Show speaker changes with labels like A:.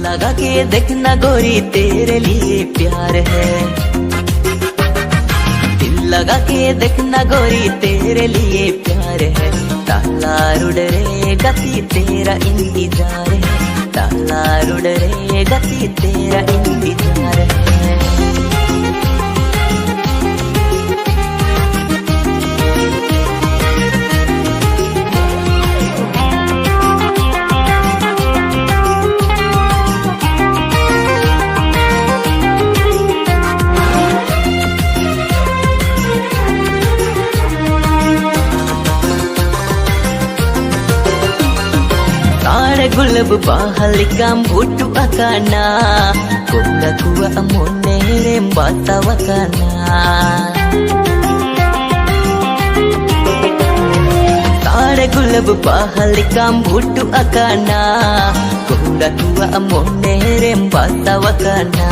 A: लगा के देखना गोरी तेरे लिए प्यार है, दिल लगा के देखना गोरी तेरे लिए प्यार है। ताला रुड़ रे गति तेरा इंतजार है, ताला रुड़ रे गति तेरा इंतजार है। गुलब bahalikam butu akana Kula kuwa amonere mbata wakana Tare gulab bahalikam butu akana Kula kuwa amonere mbata wakana